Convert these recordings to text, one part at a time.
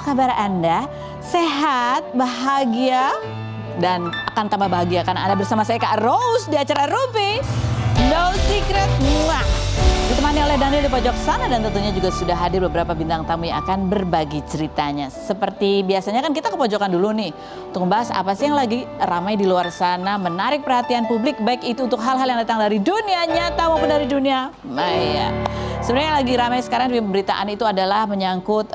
kabar Anda? Sehat, bahagia, dan akan tambah bahagia karena Anda bersama saya Kak Rose di acara Ruby No Secret. Ditemani oleh Daniel di pojok sana dan tentunya juga sudah hadir beberapa bintang tamu yang akan berbagi ceritanya. Seperti biasanya kan kita ke pojokan dulu nih untuk membahas apa sih yang lagi ramai di luar sana, menarik perhatian publik baik itu untuk hal-hal yang datang dari dunia nyata maupun dari dunia maya. Sebenarnya yang lagi ramai sekarang di pemberitaan itu adalah menyangkut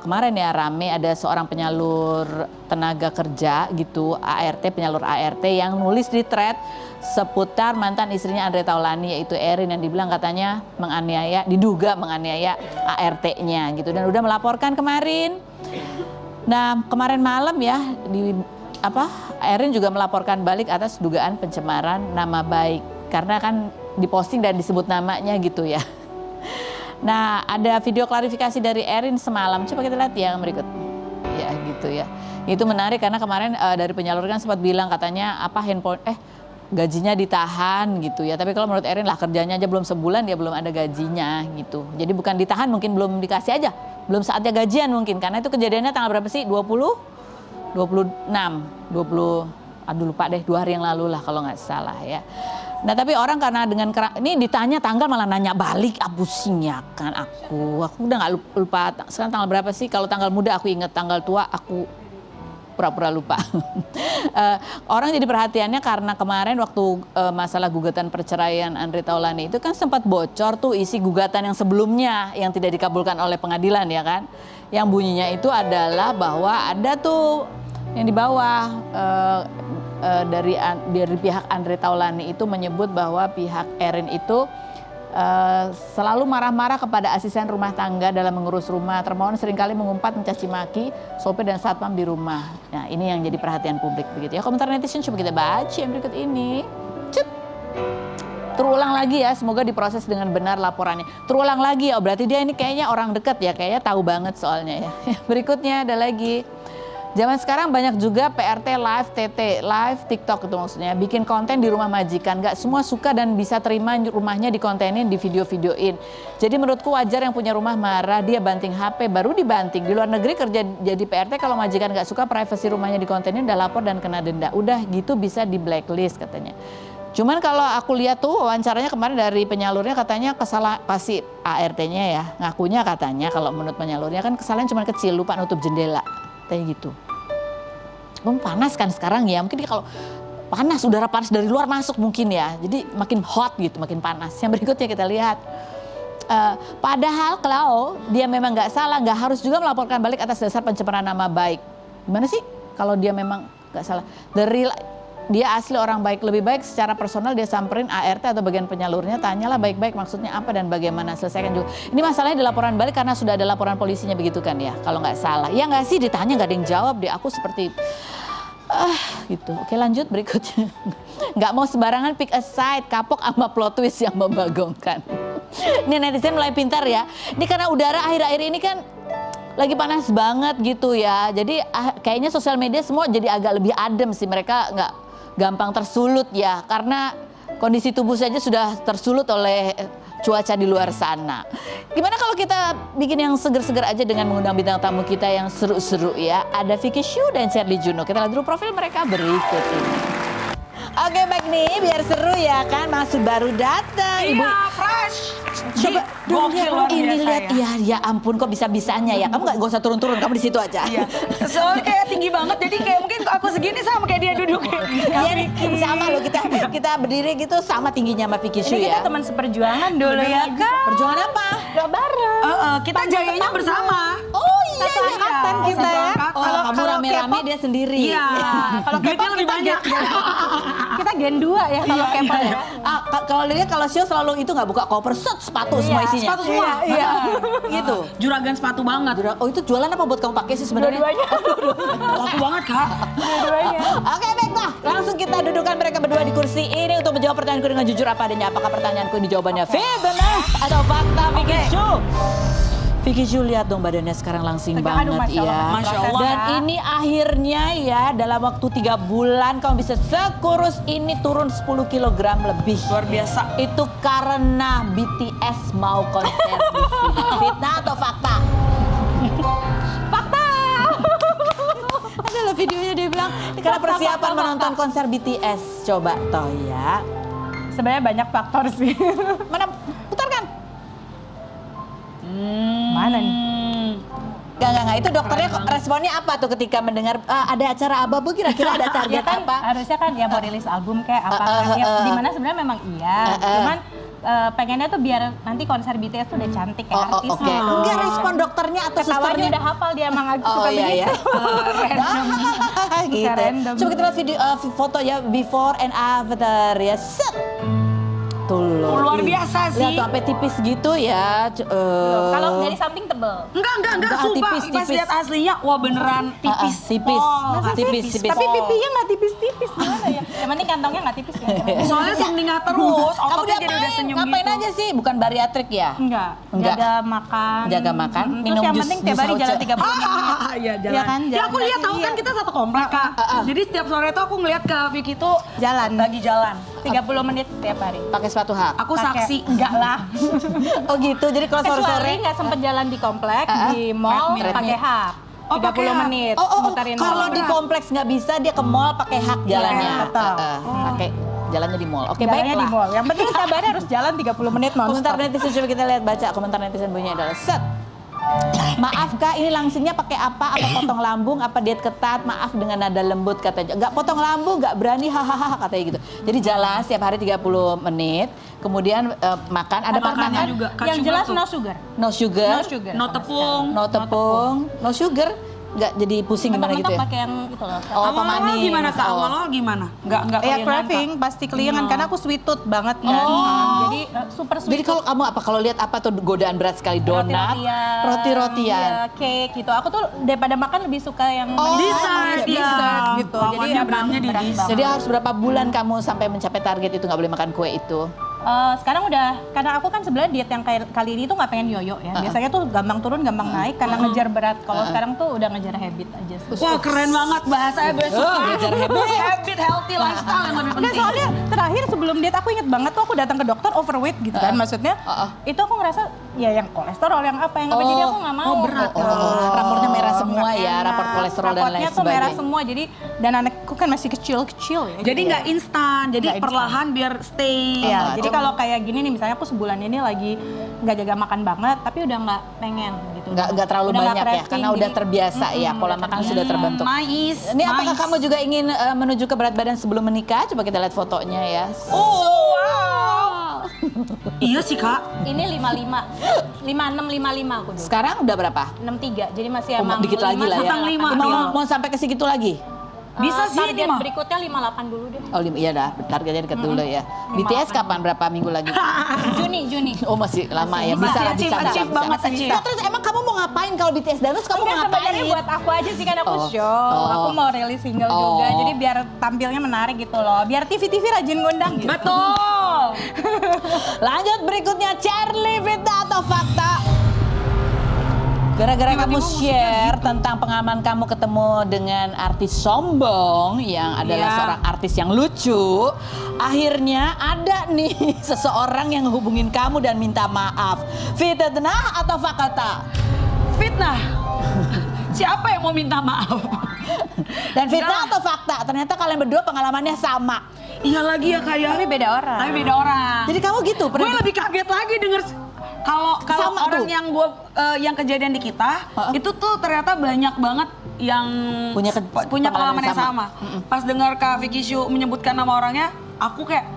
kemarin ya ramai ada seorang penyalur tenaga kerja gitu, penyalur ART yang nulis di thread seputar mantan istrinya Andre Taulani yaitu Erin yang dibilang katanya diduga menganiaya ART-nya gitu dan udah melaporkan kemarin. Nah, kemarin malam ya Erin juga melaporkan balik atas dugaan pencemaran nama baik karena kan diposting dan disebut namanya gitu ya. Nah, ada video klarifikasi dari Erin semalam. Coba kita lihat yang berikut. Ya, gitu ya. Itu menarik karena kemarin dari penyalur kan sempat bilang katanya gajinya ditahan gitu ya. Tapi kalau menurut Erin lah kerjanya aja belum sebulan dia belum ada gajinya gitu. Jadi bukan ditahan mungkin belum dikasih aja. Belum saatnya gajian mungkin karena itu kejadiannya tanggal berapa sih? 26, lupa deh 2 hari yang lalu lah kalau nggak salah ya. Nah tapi orang karena ini ditanya tanggal malah nanya balik, pusing ya kan aku udah nggak lupa sekarang tanggal berapa sih, kalau tanggal muda aku inget, tanggal tua aku pura-pura lupa. Orang jadi perhatiannya karena kemarin waktu masalah gugatan perceraian Andre Taulani itu kan sempat bocor tuh isi gugatan yang sebelumnya yang tidak dikabulkan oleh pengadilan ya kan, yang bunyinya itu adalah bahwa ada tuh yang di bawah dari pihak Andre Taulani itu menyebut bahwa pihak Erin itu selalu marah-marah kepada asisten rumah tangga dalam mengurus rumah. Termohon seringkali mengumpat, mencaci maki sopir dan satpam di rumah. Nah ini yang jadi perhatian publik begitu ya. Komentar netizen coba kita baca yang berikut ini. Terulang lagi ya, semoga diproses dengan benar laporannya. Terulang lagi ya, berarti dia ini kayaknya orang dekat ya, kayaknya tahu banget soalnya ya. Berikutnya ada lagi. Zaman sekarang banyak juga PRT live TikTok itu maksudnya. Bikin konten di rumah majikan. Gak semua suka dan bisa terima rumahnya dikontenin, di video-videoin. Jadi menurutku wajar yang punya rumah marah, dia banting HP, baru dibanting. Di luar negeri kerja jadi PRT kalau majikan gak suka privasi rumahnya dikontenin, udah lapor dan kena denda. Udah gitu bisa di blacklist katanya. Cuman kalau aku lihat tuh wawancaranya kemarin dari penyalurnya katanya pasti ART-nya ya. Ngakunya katanya kalau menurut penyalurnya kan kesalahan cuma kecil, lupa nutup jendela. Kayak gitu. Panas kan sekarang ya, mungkin kalau panas, udara panas dari luar masuk mungkin ya, jadi makin hot gitu, makin panas. Yang berikutnya kita lihat, padahal kalau dia memang nggak salah, nggak harus juga melaporkan balik atas dasar pencemaran nama baik. Gimana sih kalau dia memang nggak salah? Dia asli orang baik, lebih baik secara personal dia samperin ART atau bagian penyalurnya, tanyalah baik-baik maksudnya apa dan bagaimana, selesaikan juga. Ini masalahnya di laporan balik karena sudah ada laporan polisinya begitu kan ya, kalau nggak salah. Ya nggak sih, ditanya nggak ada yang jawab deh, aku seperti gitu. Oke lanjut berikutnya. Nggak mau sembarangan pick a side, kapok sama plot twist yang membagongkan. Ini netizen mulai pintar ya. Ini karena udara akhir-akhir ini kan lagi panas banget gitu ya. Jadi kayaknya sosial media semua jadi agak lebih adem sih, mereka nggak gampang tersulut ya, karena kondisi tubuh saja sudah tersulut oleh cuaca di luar sana. Gimana kalau kita bikin yang seger-seger aja dengan mengundang bintang tamu kita yang seru-seru ya. Ada Vicky Shu dan Charlie Juno. Kita lihat dulu profil mereka berikut ini. Oke baik nih, biar seru ya kan, Maksud baru datang. Iya, Ibu fresh. coba dong lihat ini, lihat ya. ya ampun kok bisa-bisanya ya. Kamu gak usah turun-turun, kamu di situ aja. Iya. Soalnya kayak tinggi banget, jadi kayak mungkin aku segini sama kayak dia duduk. Iya nih, sama loh kita berdiri gitu sama tingginya sama Vicky Shu ya. Kita teman seperjuangan dulu ya kan. Perjuangan apa? Gak bareng. Kita jayanya bersama. Oh iya, Satu angkatan Oh, kita ya. kalau kamu rame-rame dia sendiri. Iya. Kalau Duitnya K-pop lebih kita banyak. kita gen 2 ya kalau K-pop ya. Kalau lihat kalau show selalu itu nggak buka koper, sepatu semua isinya. Sepatu semua. Iya. Gitu. Juragan sepatu banget. Oh itu jualan apa buat kamu pakai sih sebenarnya? Dua-duanya. Laku banget Kak. Dua-duanya. Oke baiklah, langsung kita dudukan mereka berdua di kursi ini untuk menjawab pertanyaanku dengan jujur apa adanya. Apakah pertanyaanku ini jawabannya benar atau fakta? Vicky Shu. Vicky Shu lihat dong badannya sekarang langsing banget ya. Masya Allah. Dan ini akhirnya ya dalam waktu 3 bulan kamu bisa sekurus ini, turun 10 kg lebih. Luar biasa. Itu karena BTS mau konser di sini. Fitnah atau fakta? Fakta. videonya dia bilang karena persiapan menonton konser BTS. Coba toh ya. Sebenarnya banyak faktor sih. Mana putarkan? Mana nih? Enggak. Itu dokternya responnya apa tuh ketika mendengar ada acara Ababu kira-kira ada target Ya kan apa? harusnya kan ya mau rilis album kayak apa kan. Ya, dimana sebenarnya memang iya. Cuman pengennya tuh biar nanti konser BTS tuh udah cantik kayak artis. Oke. Enggak respon dokternya atau Ketawanya susternya? udah hafal dia emang Oh suka iya ya. begitu. Gitu. Random. Coba kita lihat video foto ya before and after ya. Set. Tuh loh. Luar biasa sih. Lihat tuh sampai tipis gitu ya. Kalau dari samping tebel. Enggak, sumpah. tipis, Pas tipis. lihat aslinya, wah beneran tipis. tipis. Oh, tipis. Tapi pipinya nggak tipis-tipis gimana ya? Yang penting kantongnya nggak tipis ya. Soalnya sumringah terus, Kamu ototnya jadi udah ngapain? senyum Ngapain gitu. aja sih? Bukan bariatrik ya? Enggak. Enggak. Jaga makan. Minum Terus yang jus- penting tiap jus hari jalan hauce. 30 menit. Iya jalan. Iya kan, Ya jalan aku lihat kaki, tahu kan iya. kita satu komplek kak. Jadi setiap sore tuh aku ngeliat ke Vicky tuh Jalan. lagi jalan. 30 menit tiap hari. Pakai sepatu hak. Aku Pakai- saksi. Enggak lah. Oh gitu. Jadi kalau Kecuali sore-sore nggak sempet jalan di komplek, di mall Treadmill. pakai hak. Oh, 30 pakai hak. menit muterin kalau mall. di kompleks nggak bisa dia ke mall pakai hak jalannya. Iya, betul. Pakai jalannya di mall. Oke, Jalannya di baiklah. mall. Yang penting setiap hari harus jalan 30 menit Komentar nonstop. netizen coba kita lihat baca komentar netizen bunyinya adalah set. Maaf kak, ini langsingnya pakai apa? Apa potong lambung? Apa diet ketat? Maaf dengan nada lembut katanya. Nggak potong lambung, nggak berani, hahaha katanya gitu. Jadi jalan setiap hari 30 menit, kemudian makan. Ada Makannya pantangan? juga. Cut Yang sugar jelas tuh. no sugar. No sugar, No sugar. No tepung. no tepung, no sugar. Nggak jadi pusing gimana gitu Mentok-mentok ya? pakai yang itu loh. Oh, Awal-awal pemanis. gimana kak? Oh. Awal-awal gimana? Nggak Ya kelingan, craving Kak? pasti kelingan karena aku sweet tooth banget kan. Oh. Jadi super sweet. Jadi kalau kamu apa kalau lihat apa tuh godaan berat sekali donat, roti-rotian. ya, cake gitu. Aku tuh daripada makan lebih suka yang Oh, Dessert, ya. dessert gitu. Jadi Lawannya ya beratnya di berat dessert. banget. Jadi harus berapa bulan kamu sampai mencapai target itu nggak boleh makan kue itu? Sekarang udah, karena aku kan sebenarnya diet yang kali ini tuh nggak pengen yoyo ya. Biasanya tuh gampang turun, gampang naik karena ngejar berat. Kalau sekarang tuh udah ngejar habit aja sih. Wah keren banget bahasanya besok. ngejar Habit healthy lifestyle yang lebih Enggak, penting. soalnya terakhir sebelum diet aku inget banget tuh aku datang ke dokter overweight gitu kan. Maksudnya itu aku ngerasa ya yang kolesterol yang apa jadi aku nggak mau. Oh, berat. Rapornya merah semua Nggak ya, enak. rapor kolesterol dan lain Rapornya tuh merah sebagainya. semua jadi dan anakku kan masih kecil-kecil ya. Jadi nggak instan, jadi Nggak instan. perlahan biar stay. Iya, jadi kalau kayak gini nih misalnya aku sebulan ini lagi nggak jaga makan banget tapi udah nggak pengen gitu. Nggak terlalu Udah nggak banyak ya, craving, karena udah jadi- terbiasa ya, pola makan sudah terbentuk. Mais. Ini apakah mais. kamu juga ingin menuju ke berat badan sebelum menikah? Coba kita lihat fotonya ya. Oh wow. Iya sih kak. Ini 55, 56, 55 aku dulu. Sekarang udah berapa? 63, jadi masih Oh, emang dikit lagi lah ya. Utang lima. Mau sampai ke segitu lagi? Bisa sih ini target mah. berikutnya 58 dulu deh. Oh iya dah, targetnya dekat dulu ya. BTS kapan? Berapa minggu lagi? Juni. Oh masih lama ya, Masih bisa lah, achieve, bisa. achieve bisa. banget, achieve. Nah, terus emang kamu mau ngapain kalau BTS danus? Kamu mau Enggak, sebenarnya ngapain? buat aku aja sih kan aku Oh. show. Oh. Aku mau rilis single Oh. juga. Jadi biar tampilnya menarik gitu loh. Biar TV-TV rajin ngundang gitu. Betul. Lanjut berikutnya, Charlie, fitnah atau fakta? Gara-gara kamu share tentang pengalaman kamu ketemu dengan artis sombong yang adalah Iya. seorang artis yang lucu, akhirnya ada nih seseorang yang hubungin kamu dan minta maaf. Fitnah atau fakta? Fitnah. Siapa yang mau minta maaf? Dan fitnah Enggak. atau fakta? Ternyata kalian berdua pengalamannya sama. Iya lagi ya kak ya. Tapi beda orang. Tapi beda orang. Jadi kamu gitu, Gue lebih kaget lagi denger kalau Sama orang tuh. yang yang kejadian di kita itu tuh ternyata banyak banget yang Punya pengalaman yang sama. sama. Pas dengar Kak Vicky Shu menyebutkan nama orangnya, aku kayak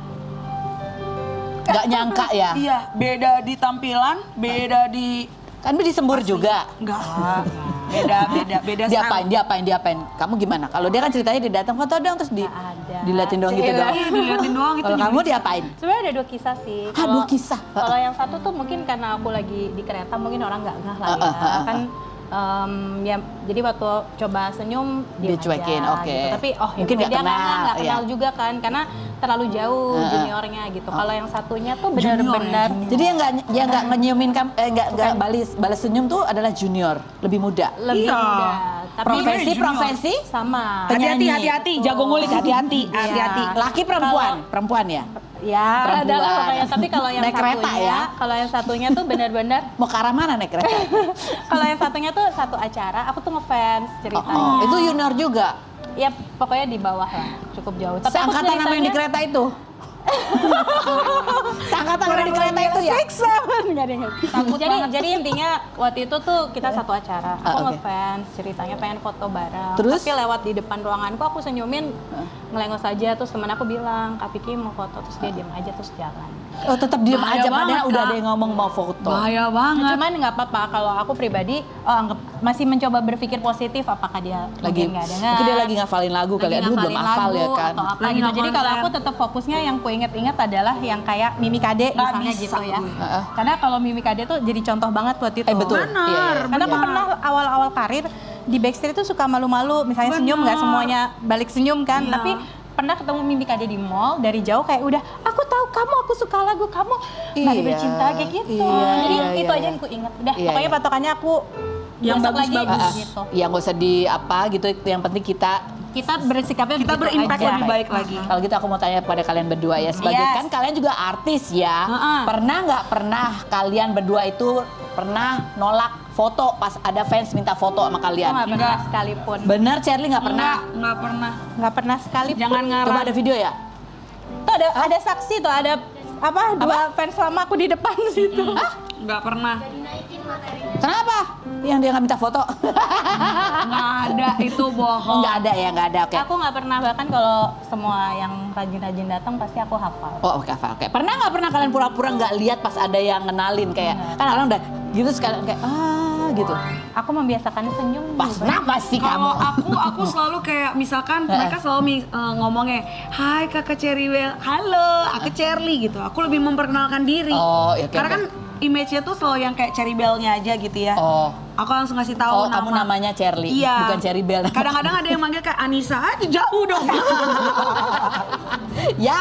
nggak nyangka ya. iya, beda di tampilan, beda di Kan disembur juga. enggak. Beda style. Diapain? Kamu gimana? Kalau dia kan ceritanya dia datang foto dong terus Nggak ada. diliatin doang gitu Cila. doang. Iya, diliatin doang itu. Kalau kamu diapain? Sebenarnya ada dua kisah sih. Dua kisah. Kalau yang satu tuh mungkin karena aku lagi di kereta, mungkin orang nggak ngeh lah ya. Kan ya jadi waktu coba senyum dia Dicuekin, oke. gitu. Tapi ya Mungkin nggak dia kenal, nggak kenal ya. juga kan karena terlalu jauh juniornya gitu. Kalau yang satunya tuh benar-benar Jadi yang nggak nyiumin kamu, nggak balas senyum tuh adalah junior, lebih muda. lebih Iya. muda. Tapi Profesi, junior. profesi, sama. Penyanyi. Hati-hati, jago ngulik hati-hati, Iya. hati-hati. laki perempuan ya. Ya, Perempuan. adalah pokoknya. Tapi kalau yang Naik kereta satunya, ya? kalau yang satunya tuh benar-benar Mau ke arah mana naik kereta? kalau yang satunya tuh satu acara, aku tuh ngefans ceritanya. Oh, itu junior juga. Ya pokoknya di bawah lah, cukup jauh. Tapi aku Seangkatan sama yang di ceritanya- kereta itu. Seangkatan sama yang di kereta itu ya. Jadi intinya waktu itu tuh kita satu acara. Aku oke. ngefans, ceritanya pengen foto bareng. Terus? Tapi lewat di depan ruanganku aku senyumin, ngelengos aja. Terus temen aku bilang, Kak Vicky mau foto, terus dia diam aja terus jalan. Oh tetap diem Bahaya aja banget, padahal udah Kak. ada yang ngomong mau foto. Bahaya banget. Cuman nggak apa-apa kalau aku pribadi anggap masih mencoba berpikir positif apakah dia Lagi mungkin nggak dengar. mungkin dia lagi ngafalin lagu kali ya. Aduh belum ngafalin hafal lagu ya kan. atau apa Lagi gitu. nggak Jadi kalau konsen. aku tetap fokusnya yang ku inget-inget adalah yang kayak Mimi Kade Nggak misalnya bisa gitu ya. gue. Heeh. Karena kalau Mimi Kade tuh jadi contoh banget buat itu. Betul. Benar, Iya, iya. Karena aku benar. pernah awal-awal karir di backstage itu suka malu-malu, misalnya senyum nggak Benar. semuanya balik senyum kan, Iya. tapi pernah ketemu Mimi Kade di mall dari jauh kayak udah aku tahu kamu, aku suka lagu kamu, mari Iya. bercinta kayak gitu. Iya, Jadi iya, itu iya, aja iya. yang ku ingat. Udah Iya, pokoknya iya. patokannya aku Yang besok lagi bagus-bagus. gitu. Ya nggak usah di apa gitu. Yang penting kita Kita bersikapnya Kita begitu berimpact aja. lebih baik lagi. kalau gitu aku mau tanya pada kalian berdua ya. Sebagai Yes. kan kalian juga artis ya. Heeh. Pernah nggak pernah kalian berdua itu pernah nolak foto pas ada fans minta foto sama Aku kalian? nggak pernah Enggak. sekalipun. Bener Charlie nggak pernah? Nggak pernah. Nggak pernah sekalipun. Jangan ngarang. Coba ada video ya? Tuh ada saksi tuh, ada apa? Dua fans lama aku di depan situ. Nggak pernah. Kenapa? Yang dia nggak minta foto? Nggak ada, itu bohong. Nggak ada ya, nggak ada. Oke. Aku nggak pernah, bahkan kalau semua yang rajin-rajin datang pasti aku hafal. Oh oke, hafal. Oke. Pernah nggak pernah kalian pura-pura nggak lihat pas ada yang ngenalin kayak kan orang udah gitu sekalian kayak gitu. Aku membiasakan senyum. Pas kenapa sih kamu? Kalau aku selalu kayak misalkan mereka selalu ngomongnya, "Hai Kakak Cherry Bell." "Halo, aku Cherly." gitu. Aku lebih memperkenalkan diri. Oh, ya, oke, Karena oke. kan image-nya tuh selalu yang kayak Cherry Bell-nya aja gitu ya. Oh. Aku langsung ngasih tahu Oh, kamu namanya Cherly, Iya. bukan Cherry Bell. Kadang-kadang ada yang manggil kayak Anissa, aja jauh dong. ya.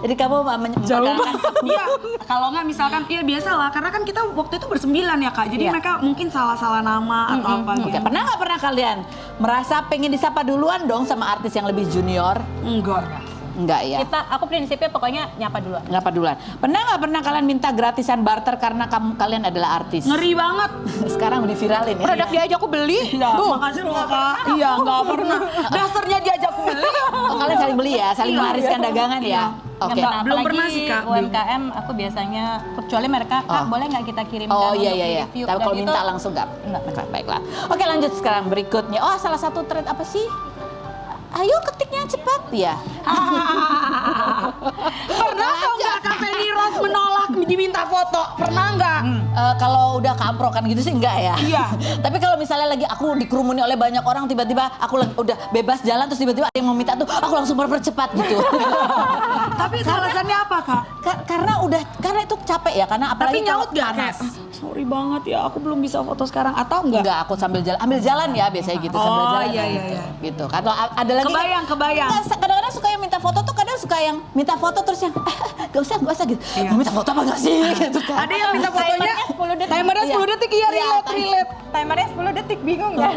Jadi kamu memperkenalkan Iya, kalau nggak misalkan, ya biasa lah. Karena kan kita waktu itu bersembilan ya Kak. Jadi Iya. mereka mungkin salah-salah nama atau apa Oke, gitu. pernah nggak pernah kalian merasa pengen disapa duluan dong sama artis yang lebih junior? Enggak. Enggak ya. Aku prinsipnya pokoknya nyapa duluan. Ngapa duluan? Pernah nggak pernah kalian minta gratisan barter karena kalian adalah artis? Ngeri banget. Sekarang udah viralin ya. Produk dia aja aku beli. Iya, makasih loh Kak. Iya, nggak pernah. Dasarnya diajak beli. Oh, kalian saling beli ya, saling Iya, mewariskan iya. dagangan ya. Oke. Nggak, belum Apalagi pernah sih, Kak. UMKM aku biasanya kecuali mereka Kak Oh. boleh nggak kita kirimkan Oh untuk iya. di-review. Tapi Dan kalau itu minta langsung nggak? Nggak. Oke, baiklah. Oke lanjut sekarang berikutnya. Oh salah satu tren apa sih? Ayo ketiknya cepat ya. Pernah kok nggak Kak Feni Rose menolak diminta foto? Pernah nggak? Kalau udah kamprokan gitu sih enggak ya. Iya. Tapi kalau misalnya lagi aku dikerumuni oleh banyak orang, tiba-tiba aku lagi udah bebas jalan terus tiba-tiba ada yang mau minta tuh, aku langsung percepat gitu. Tapi alasannya apa Kak? karena itu capek ya, karena apalagi Tapi nyaut kalau gak panas. kayak, sorry banget ya aku belum bisa foto sekarang atau enggak? Enggak, aku sambil jalan ya biasanya gitu, sambil Oh, jalan. iya, gitu. iya. Gitu. Kalau ada lagi Kebayang. Enggak, kadang-kadang suka yang minta foto tuh, kadang suka yang minta foto terus yang gak usah gitu. Iya. Mau minta foto apa gak sih gitu kan. Ada yang minta fotonya Timernya 10 detik. Timernya 10 detik, iya relate. Timernya 10 detik bingung ya.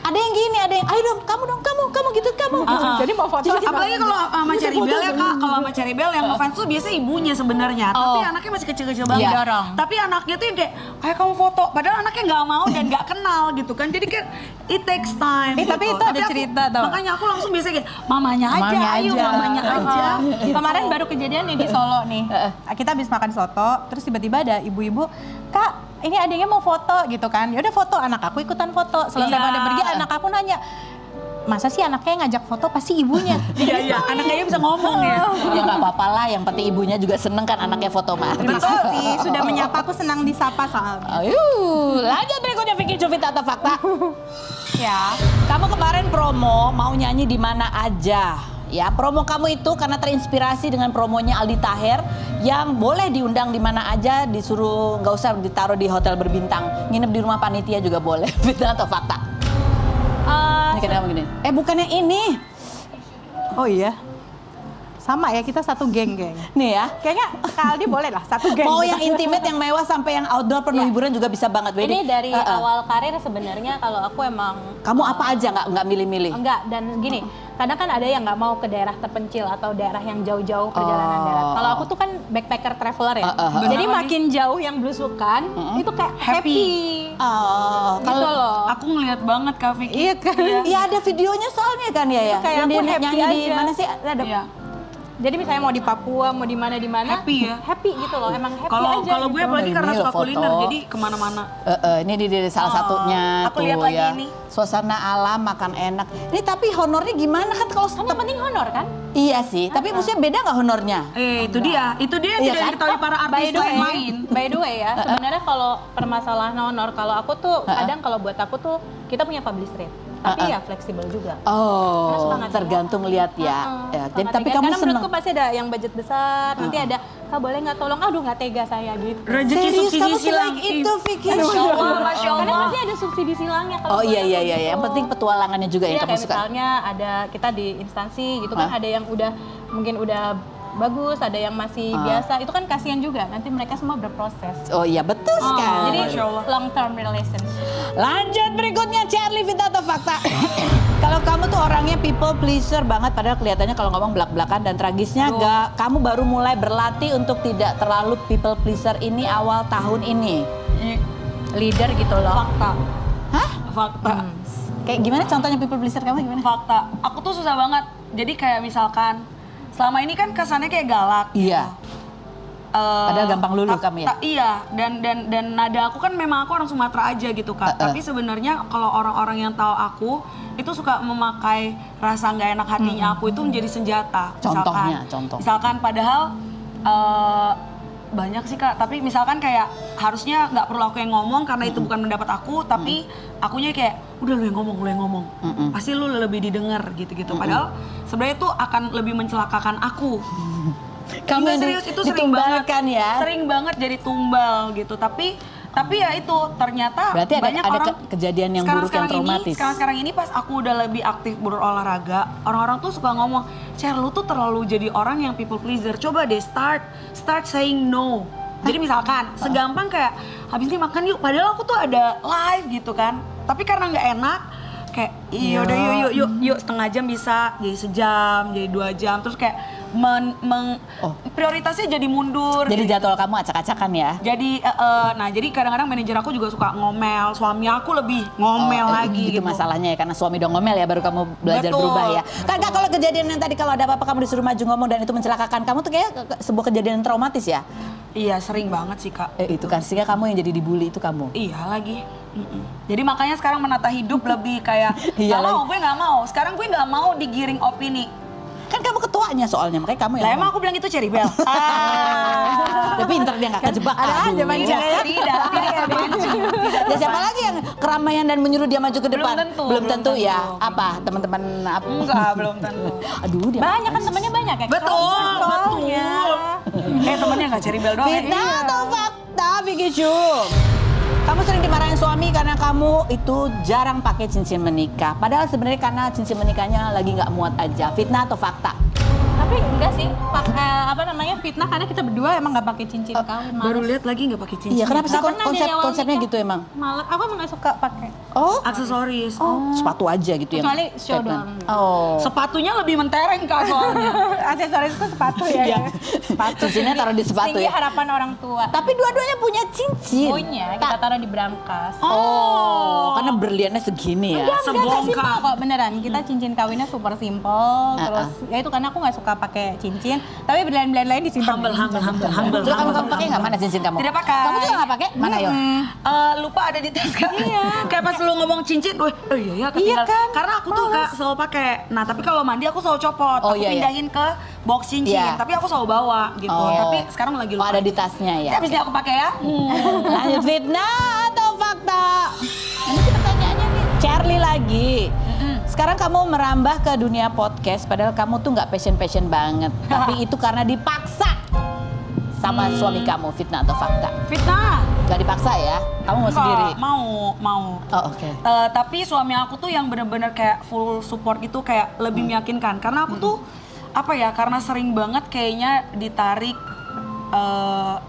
Ada yang gini, ada yang ayo dong, kamu gitu kamu. Jadi mau foto Apalagi kalau sama Cherry Bell ya Kak, kalau sama Cherry Bell yang ngefans tuh biasa ibunya sebenarnya, tapi anaknya masih kecil-kecil banget. Iya. Dorong. Tapi anaknya tuh yang kayak, ayo kamu foto, padahal anaknya nggak mau dan nggak kenal gitu kan, jadi kan it takes time. Tapi itu ada cerita tau. Makanya aku langsung biasa kayak, mamanya aja, ayo mamanya aja. Kemarin baru kejadian nih di Solo nih. Kita habis makan soto, terus tiba-tiba ada ibu-ibu, "Kak, ini adanya mau foto," gitu kan. Ya udah foto, anak aku ikutan foto. Selesai Iya. pada pergi, anak aku nanya, "Masa sih anaknya yang ngajak foto pasti ibunya?" Iya, anaknya bisa ngomong ya. Ya nggak apa-apa lah, yang penting ibunya juga seneng kan anaknya foto mah. Terima kasih sudah menyapa, aku senang disapa soalnya. Ayo, lanjut berikutnya Vicky Cuvita atau fakta. Ya. Kamu kemarin promo mau nyanyi di mana aja. Ya, promo kamu itu karena terinspirasi dengan promonya Aldi Taher yang boleh diundang di mana aja, disuruh nggak usah ditaruh di hotel berbintang, nginep di rumah panitia juga boleh. Fitnah atau fakta? Ini kenapa gini? Bukannya ini. Oh iya. Sama ya, kita satu geng. Nih ya. Kayaknya Kak Aldi boleh lah satu geng. Mau yang intimate, yang mewah sampai yang outdoor penuh hiburan juga bisa banget. Ini dari awal karir sebenarnya kalau aku emang Kamu apa aja nggak milih-milih? enggak, dan gini, kadang kan ada yang nggak mau ke daerah terpencil atau daerah yang jauh-jauh perjalanan darat. Kalau aku tuh kan backpacker traveler ya, jadi makin jauh yang belusukan itu kayak happy. Oh, Gitu loh. Aku ngeliat banget Kak Vicky. Iya kan? Iya ada videonya soalnya kan ya. Kayak Yang aku dia happy nyanyi di aja. mana sih? Ada. Iya. Jadi misalnya mau di Papua, mau di mana, Happy ya? happy gitu loh, emang happy Kalau aja. gue gitu. apalagi Ini karena loh suka foto. kuliner, jadi kemana-mana. Ini di salah satunya aku tuh lihat lagi ya. ini. Suasana alam, makan enak. Ini tapi honornya gimana kan kalau Kan yang penting honor kan? Iya sih, tapi maksudnya beda nggak honornya? Itu dia yang Iya tidak kan? diketahui para artis lain main. By the way ya, sebenarnya kalau permasalahan honor, kalau aku tuh kadang kalau buat aku tuh kita punya publish rate, tapi ya fleksibel juga. Oh, Terus banget. tergantung lihat ya. Ya, jadi, Sangat tapi tega. kamu Karena senang. menurutku pasti ada yang budget besar, nanti ada Kak boleh nggak tolong, aduh nggak tega saya gitu. Rezeki Serius subsidi kamu silang sebaik itu, Vicky? Masya Allah, Masya Karena Allah. pasti ada subsidi silangnya kalau Oh buat iya aku iya iya, gitu. yang penting petualangannya juga Iya, yang kamu kayak suka. misalnya ada kita di instansi gitu kan, ada yang udah mungkin udah bagus, ada yang masih biasa, itu kan kasihan juga, nanti mereka semua berproses. Oh iya betul sekali. Jadi Masya Allah. long term relationship. Lanjut berikutnya, Charlie, Fitnah atau fakta? Kalau kamu tuh orangnya people pleaser banget, padahal kelihatannya kalau ngomong belak-belakan, dan tragisnya kamu baru mulai berlatih untuk tidak terlalu people pleaser ini awal tahun ini. Leader gitu loh. Fakta. Hah? Fakta. Kayak gimana contohnya people pleaser kamu gimana? Fakta. Aku tuh susah banget. Jadi kayak misalkan selama ini kan kesannya kayak galak. Iya. Padahal gampang luluh kamu ya? Iya, dan nada aku kan memang aku orang Sumatera aja gitu Kak. Tapi sebenarnya kalau orang-orang yang tahu aku itu suka memakai rasa nggak enak hatinya aku itu menjadi senjata. Contohnya, Misalkan padahal banyak sih Kak, tapi misalkan kayak harusnya nggak perlu aku yang ngomong karena itu bukan pendapat aku, tapi akunya kayak udah lu yang ngomong, pasti lu lebih didengar gitu-gitu. Padahal sebenarnya itu akan lebih mencelakakan aku. Kamu Iya, yang serius itu sering banget ditumbalkan ya? Sering banget jadi tumbal gitu. Tapi ya itu ternyata Berarti ada banyak orang kejadian yang buruk yang traumatis. Sekarang ini pas aku udah lebih aktif berolahraga, orang-orang tuh suka ngomong, "Cher, lu tuh terlalu jadi orang yang people pleaser. Coba deh start saying no." Jadi misalkan segampang kayak habis ini makan yuk, padahal aku tuh ada live gitu kan. Tapi karena nggak enak, kayak iya udah yuk setengah jam bisa, jadi sejam, jadi 2 jam, terus kayak prioritasnya jadi mundur. Jadi jadwal kamu acak-acakan ya? Jadi jadi kadang-kadang manajer aku juga suka ngomel, suami aku lebih ngomel lagi Itu gitu. masalahnya ya, karena suami udah ngomel ya baru kamu belajar Betul. berubah ya. Kakak, kalau kejadian yang tadi kalau ada apa-apa kamu disuruh maju ngomong dan itu mencelakakan kamu tuh kayak sebuah kejadian yang traumatis ya? Iya, sering banget sih Kak. Itu kan sehingga kamu yang jadi dibully itu kamu. Iya lagi. Jadi makanya sekarang menata hidup lebih kayak Iya nggak mau, gue nggak mau. Sekarang gue nggak mau digiring opini. Kan kamu ketuanya soalnya, makanya kamu yang Lah emang ngomong. aku bilang itu Cherry Bell. Tapi pinter dia nggak kejebak. Ada aja Aduh. mancingnya ya. Tidak mancing. Ya siapa lagi yang keramaian dan menyuruh dia maju ke depan? tentu, Belum belum tentu ya. tentu. Apa teman-teman apa? Enggak, belum tentu. Aduh dia. Banyak kan temennya banyak ya. Betul. Soalnya. Temennya nggak Cherry Bell doang. Fitnah atau fakta, Vicky Chum? Kamu sering dimarahin suami karena kamu itu jarang pakai cincin menikah. Padahal sebenarnya karena cincin menikahnya lagi nggak muat aja. Fitnah atau fakta? Tapi enggak sih, fitnah karena kita berdua emang nggak pakai cincin kawin. males. Baru lihat lagi nggak pakai cincin. Iya, kenapa sih Nggak pernah dari awal konsepnya nikah. gitu emang? Malah aku emang nggak suka pakai. Oh, Aksesoris. sepatu aja gitu ya? Kecuali show statement. doang. Oh. Sepatunya lebih mentereng Kak soalnya. Aksesorisku sepatu ya. Sepatu. Cincinnya taruh di sepatu Tinggi ya? harapan orang tua. Tapi dua-duanya punya cincin. Punya, kita taruh di brankas. Oh, karena berliannya segini ya? Enggak, simpel Sebongkar. kok beneran. Kita cincin kawinnya super simpel. Terus ya itu karena aku nggak suka pakai cincin. Tapi berlian-berlian lain disimpan. Humble. Terus kamu pakai nggak? Mana cincin kamu? Tidak pakai. Kamu juga nggak pakai? Mana yo? Lupa ada di tas Kak. Iya. Kayak pas lu ngomong cincin, oh iya ya ketinggalan. Iya kan? Karena aku tuh Kak selalu pakai. Nah, tapi kalau mandi aku selalu copot. Oh, aku iya, iya. pindahin ke box cincin. Iya. Tapi aku selalu bawa gitu. Oh. Tapi sekarang lagi Oh, lupa. ada di tasnya ya? Habis ini aku pakai ya. Lanjut, fitnah atau fakta? Ini pertanyaannya nih, Charlie lagi. Sekarang kamu merambah ke dunia podcast, padahal kamu tuh nggak passion banget. Tapi itu karena dipaksa sama suami kamu, fitnah atau fakta? Fitnah. Gak dipaksa ya? Kamu mau sendiri? Mau. Oh, oke. Tapi suami aku tuh yang bener-bener kayak full support gitu, kayak lebih meyakinkan. Karena aku tuh apa ya, karena sering banget kayaknya ditarik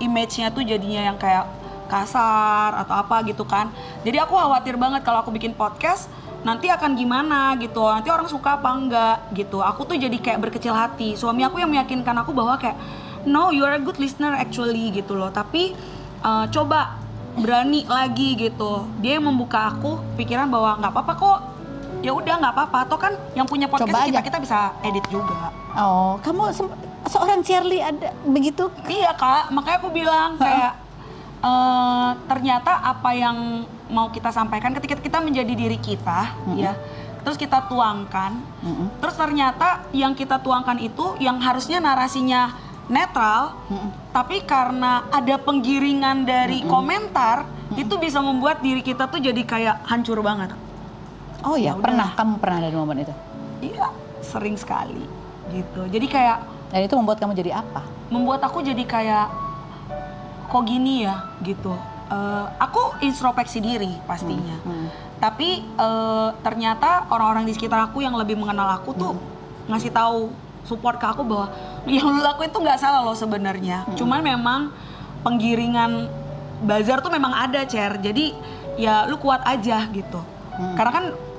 image-nya tuh jadinya yang kayak kasar atau apa gitu kan. Jadi aku khawatir banget kalau aku bikin podcast nanti akan gimana gitu, nanti orang suka apa enggak gitu. Aku tuh jadi kayak berkecil hati. Suami aku yang meyakinkan aku bahwa kayak no, you are a good listener actually gitu loh. Tapi coba berani lagi gitu. Dia yang membuka aku pikiran bahwa nggak apa-apa kok. Ya udah nggak apa-apa. Atau kan yang punya podcast kita bisa edit juga. Oh, kamu seorang Cherly ada begitu? Iya Kak, makanya aku bilang kayak ternyata apa yang mau kita sampaikan ketika kita menjadi diri kita, ya, terus kita tuangkan, terus ternyata yang kita tuangkan itu yang harusnya narasinya netral, tapi karena ada penggiringan dari komentar, itu bisa membuat diri kita tuh jadi kayak hancur banget. Oh ya, kamu pernah ada di momen itu? Iya, sering sekali gitu. Jadi kayak dan itu membuat kamu jadi apa? Membuat aku jadi kayak kok gini ya gitu. Aku introspeksi diri pastinya. Tapi ternyata orang-orang di sekitar aku yang lebih mengenal aku tuh ngasih tahu support ke aku bahwa yang lu lakuin tuh nggak salah loh sebenarnya. Cuman memang penggiringan buzzer tuh memang ada, Cher. Jadi ya lu kuat aja gitu. Karena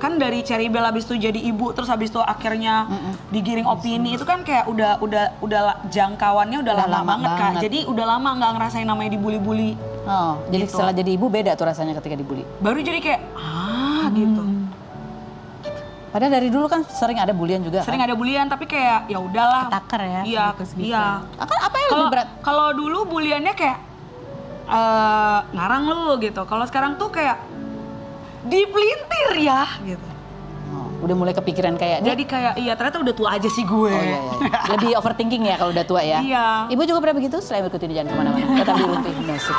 kan dari Cherry Bell habis itu jadi ibu, terus habis itu akhirnya digiring opini, itu kan kayak udah jangkauannya udah lama banget Kak. Jadi udah lama nggak ngerasain namanya dibully-bully. Oh, jadi gitu. setelah jadi ibu beda tuh rasanya ketika dibully. Baru jadi kayak gitu. Padahal dari dulu kan sering ada bulian juga. Sering ada bulian tapi kayak ya udahlah. Ketaker ya. Iya, iya. Kan apa yang lebih berat? Kalau dulu buliannya kayak ngarang lu gitu. Kalau sekarang tuh kayak dipelintir ya gitu. Oh, udah mulai kepikiran kayak Jadi kayak iya ternyata udah tua aja sih gue. Oh iya, iya. Lebih overthinking ya kalau udah tua ya. Iya. Ibu juga pernah begitu? Selain ikutin jangan kemana-mana. Tetap di Rumpi Musik.